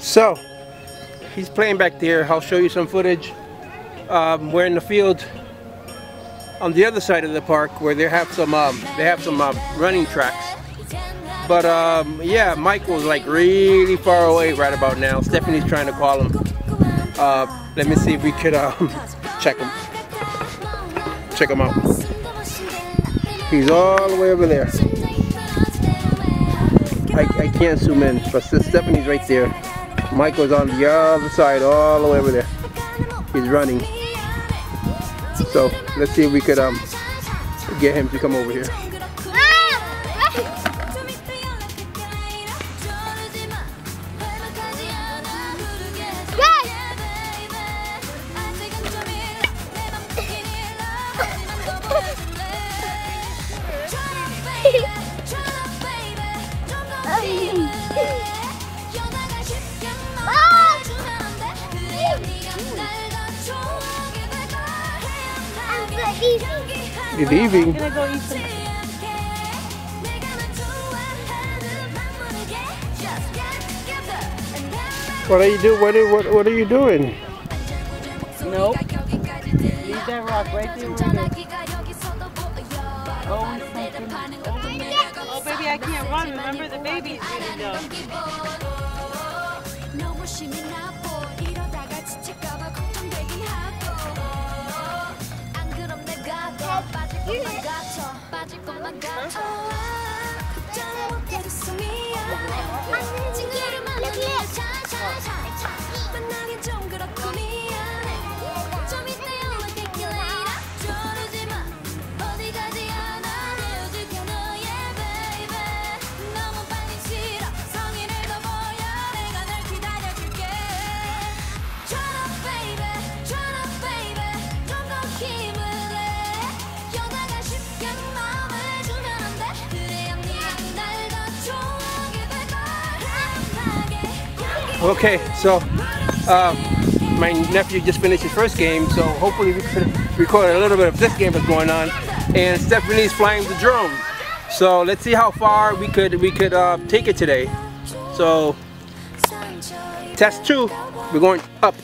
So he's playing back there. I'll show you some footage. We're in the field on the other side of the park where they have some running tracks. But yeah, Michael's like really far away right about now. Stephanie's trying to call him. Let me see if we could check him. Check him out. He's all the way over there. I can't zoom in, but Stephanie's right there. Michael's on the other side, all the way over there. He's running. So let's see if we could get him to come over here. You're leaving. I'm gonna go eat some. What are you doing? What are you doing? Nope. Leave that rock right there where it is. Oh, baby, I can't run. Remember, the baby's gonna go. Okay, so my nephew just finished his first game, so hopefully we could record a little bit of this game that's going on. And Stephanie's flying the drone, so let's see how far we could take it today. So test 2, we're going up.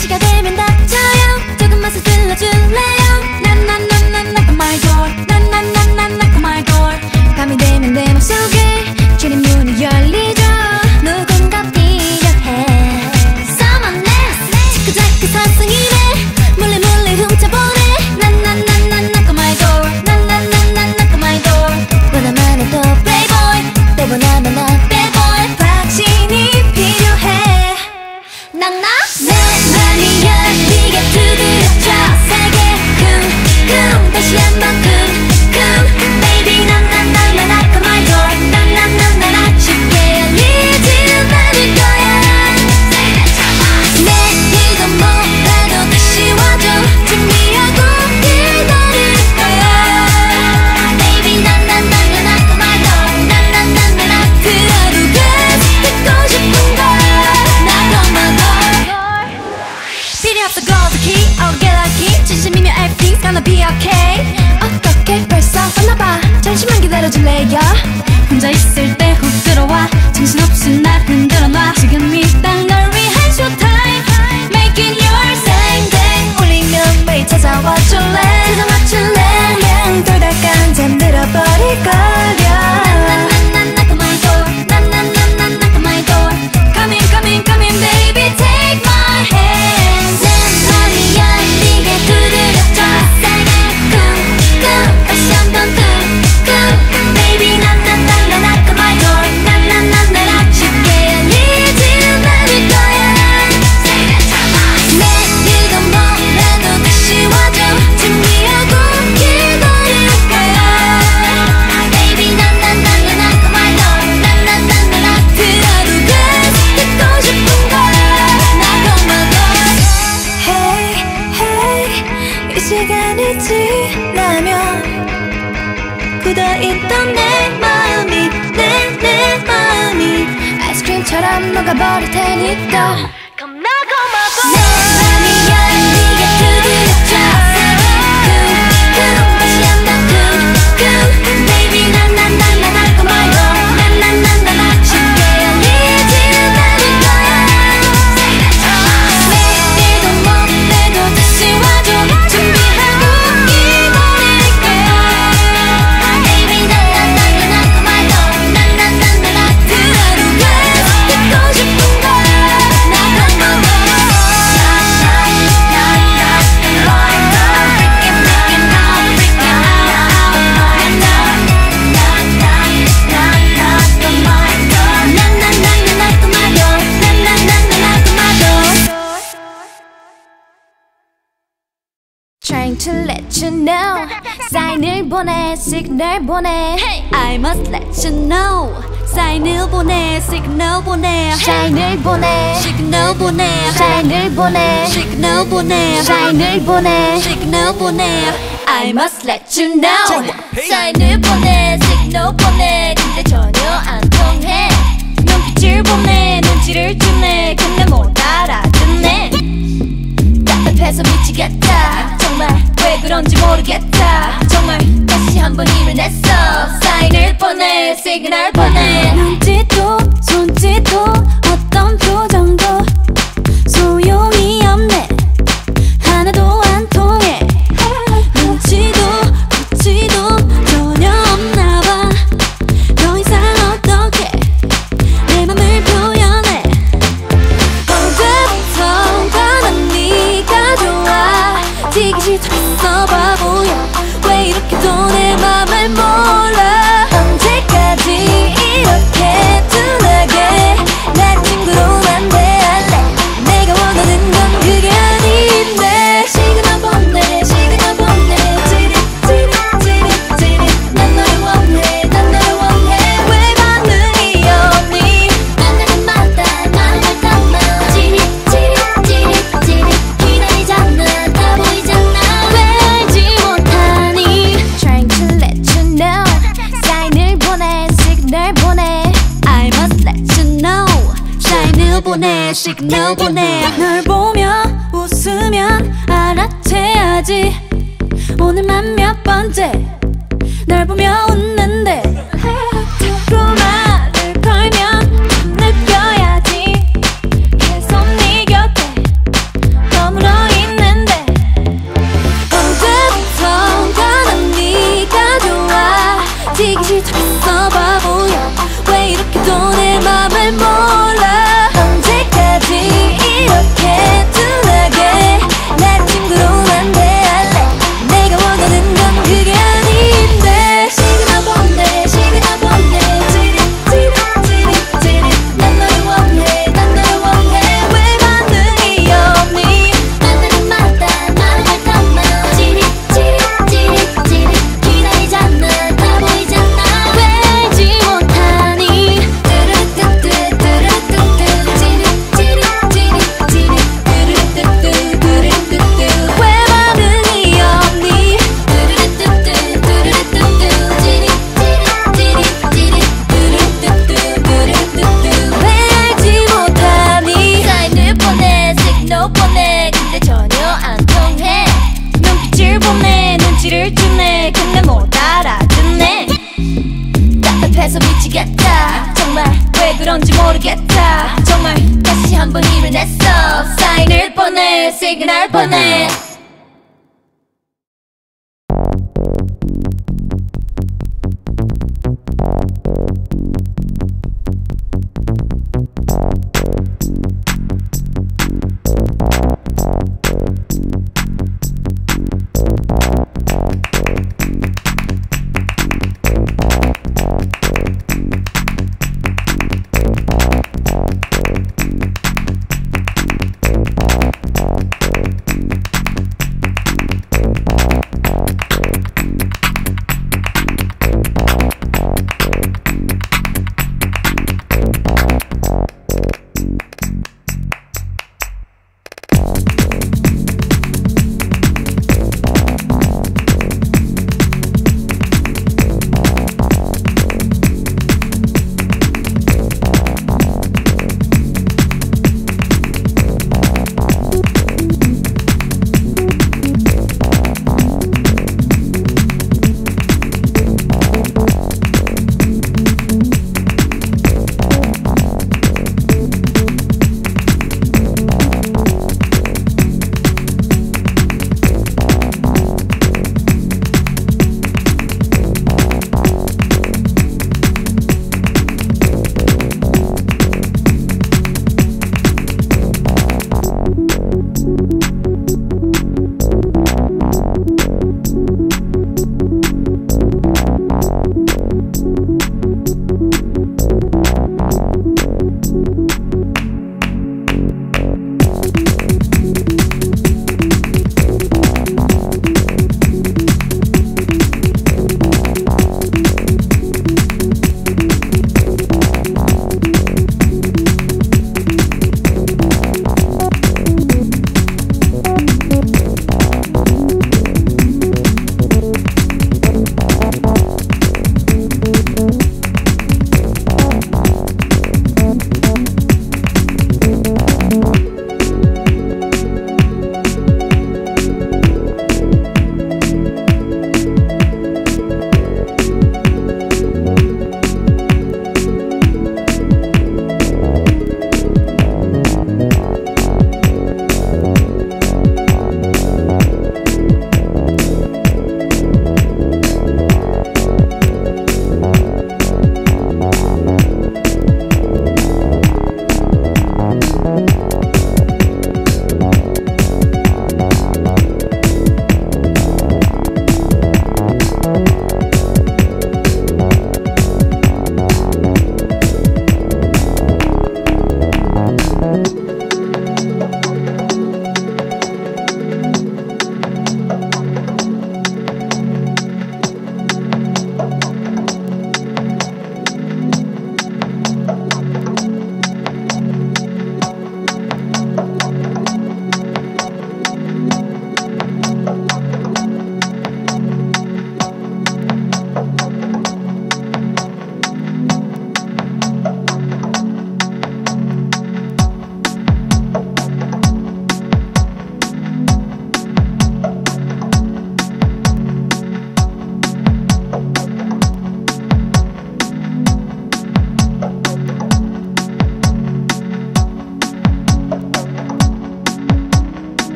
시가 되면 닥쳐요. 조금만 서둘러줄래요. 난난난난 knock on my door. 난난난난 knock on my door. 밤이 되면 내 맘속에 출입문이 열리죠. 누군가 필요해. Someone else. 자꾸자꾸 선생님의 몰래 몰래 훔쳐보네. 난난난난 knock on my door. 난난난난 knock on my door. 원하면 해도 playboy. 때보나면 나 bad boy. 확신이 필요해. 난 나. 네가 두드려줘 세게 쿵쿵 다시 한번 쿵쿵 Baby 난난난 knock on my door 난난난 쉽게 열리지 않을 거야 내일도 뭐라도 다시 와줘 준비하고 기다릴 거야 Baby 난난난 knock on my door 난난난 들어도 계속 듣고 싶은 걸 knock on my door 필요 없어 go the key, I'll get lucky 진심이면 everything's gonna be okay 어떻게 벌써 왔나봐 잠시만 기다려줄래요 혼자 있을 때 훅 들어와 정신없이 날 흔들어놔 지금이 딱 널 위한 showtime Making your same day 울리면 매일 찾아와 줄래 찾아와 줄래 시간이 지나면 굳어있던 내 마음이 내 마음이 아이스크림처럼 녹아버릴 테니까 겁나고 내 맘이야 네가 두드려줘 다시 한번 baby 나나나나 할 거 말고 나나나나 쉽게 열리지는 않을 거야 내도 못 내도 다시 와줘 준비하고 기다릴게 baby 나나나나 할 거 말고 나나나나 그 하루가 듣고 싶은 거야 Trying to let you know 사인을 보내 시그널 보내 I must let you know 사인을 보내 시그널 보내 사인을 보내 시그널 보내 사인을 보내 시그널 보내 사인을 보내 시그널 보내 I must let you know 사인을 보내 시그널 보내 근데 전혀 안 통해 눈빛을 보내 눈치를 주네 근데 못 알아듣네 답답해서 미치겠다 정말 왜 그런지 모르겠다 정말 다시 한번 힘을 냈어 사인을 보내 시그널 보내 눈짓도 손짓도 어떤 표정도 소용이 없네 하나도 안 통해 눈치도 굳지도 전혀 없나봐 더 이상 어떻게 내 맘을 표현해 언제부턴가 난 네가 좋아 지기 싫다했어 바보야 왜 이렇게도 내 맘을 몰라 언제까지 이렇게 둔하게 날 친구로만 대할래 내가 원하는 건 그게 아닌데 시그널 보내 시그널 보내 찌릿 난 너를 원해 난 너를 원해 왜 반응이 없니 만나는 마다 말을 담아 찌릿 기다리잖아 다 보이잖아 왜 알지 못하니 Trying to let you know 사인을 보내 시그널 보내 I must let you know 사인을 보내 시그널 보내 널 보며 웃으면 알아채야지 오늘만 몇 번째 널 보며 웃는데 말을 걸면 느껴야지 계속 네 곁에 머물러 있는데 언제부턴가 난 네가 좋아 지기 싫다했어 바보야 왜 이렇게도 내 맘을 몰라 언제까지 이렇게 둔하게 날 친구로만 대할래 내가 원하는 건 그게 아닌데 시그널 보내 찌릿 난 너를 원해 난 너를 원해 왜 반응이 없니 만나는 마다 말을 담아 찌릿 기다리잖아 다 보이잖아 왜 알지 못하니 왜 반응이 없니 왜 알지 못하니 사인을 보내 시그널 보내 근데 전혀 안 통해 눈빛을 보내 눈치를 주네 근데 못 알아듣네 답답해서 미치겠다 정말 왜 그런지 모르겠다 정말 다시 한번 힘을 냈어 사인을 보내 시그널 보내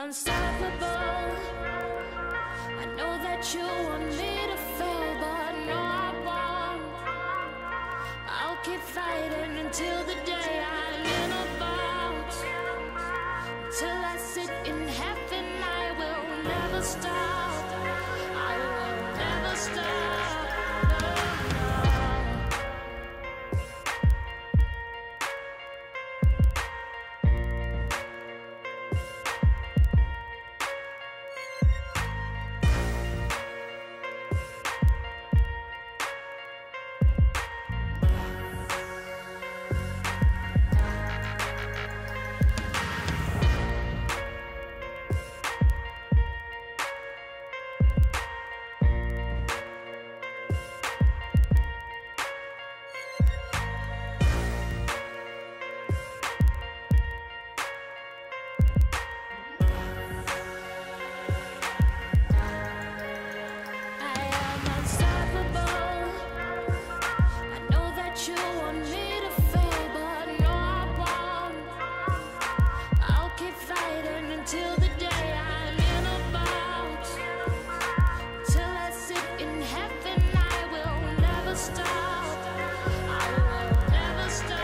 unstoppable. I know that you want me to fail, but no, I won't. I'll keep fighting until the day I lean about. Till I sit in heaven, I will never stop. I will never stop. Until the day I lean about. Till I sit in heaven, I will never stop. I will never stop.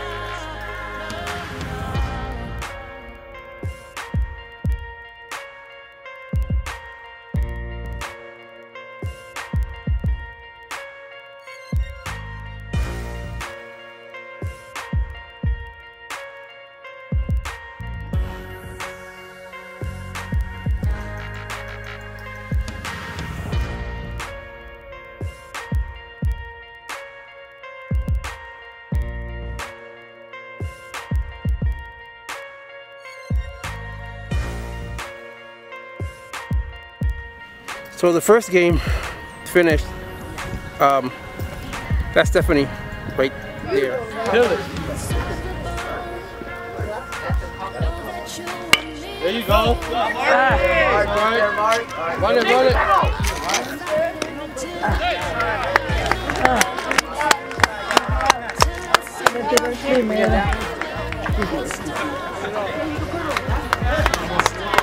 So the first game finished. That's Stephanie right there. There you go. Run it.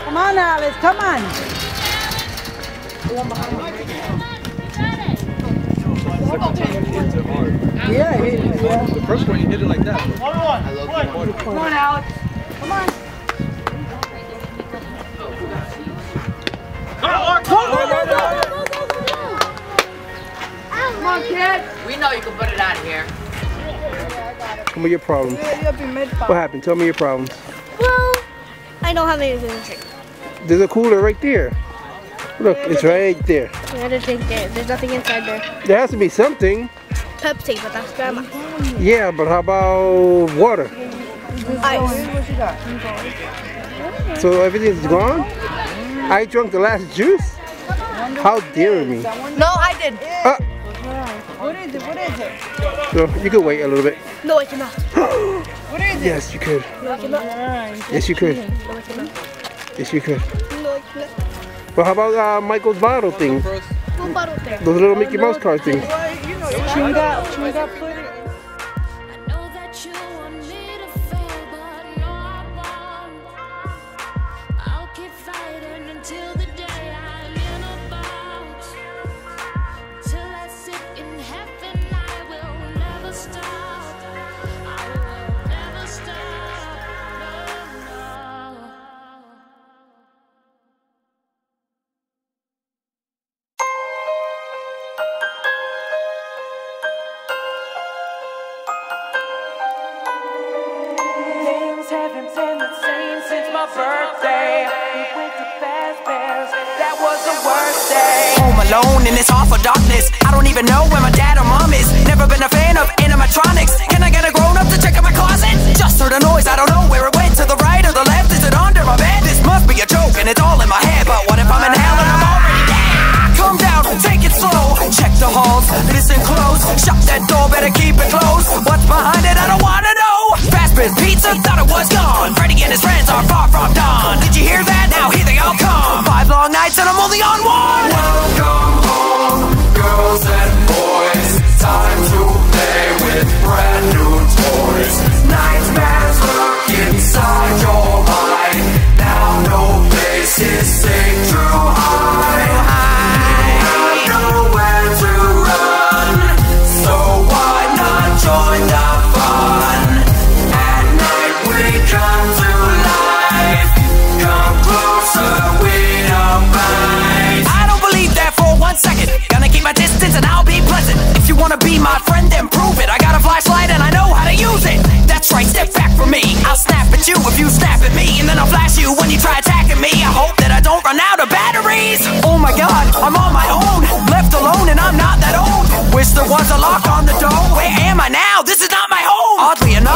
Come on, Alice, come on. Yeah, The first one you hit it like that. come on, Alex. Come on. Come on, kid. We know you can put it out of here. Tell me your problems. What happened? Tell me your problems. Well, I don't have anything to drink. There's a cooler right there. Look, it's right there. I had to drink there. There's nothing inside there. There has to be something. Pepsi, but that's grandma. Yeah, but how about water? Ice. So everything's gone? I drank the last juice? How dare me? No, I did. What is it? What is it? So you could wait a little bit. No, I cannot. What is it? Yes, you could. No, I cannot. Yes, you could. No, I cannot. Yes, you could. No, I cannot. But how about Michael's bottle thing? What bottle there? Those little Mickey Mouse card things. You know, chewed up, put it. I know that you want me to fail, but no, I won't. I'll keep fighting until the day I lean about. Till I sit in heaven, I will never stop. I will never stop. No, no. Things haven't been the same since my birthday. We went to Fazbear's, that was the worst day. Home alone in this awful darkness. I don't even know where my dad or mom is. Never been a fan of animatronics. Can I get a grown up to check out my closet? Just heard a noise, I don't know where it went. To the right or the left, is it under my bed? This must be a joke and it's all in my head. But what if I'm in hell and I'm already dead? Calm down, take it slow. Check the halls, listen close. Shut that door, better keep it closed. What's behind it, I don't wanna know. Fazbear's Pizza, thought it was gone. Freddy and his friends are far from done. Did you hear that? Now here they all come. 5 long nights and I'm only on one. Welcome home, girls and boys. Time to play with brand new toys. Nightmares lurk inside your mind. Now no place is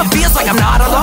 Feels like I'm not alone.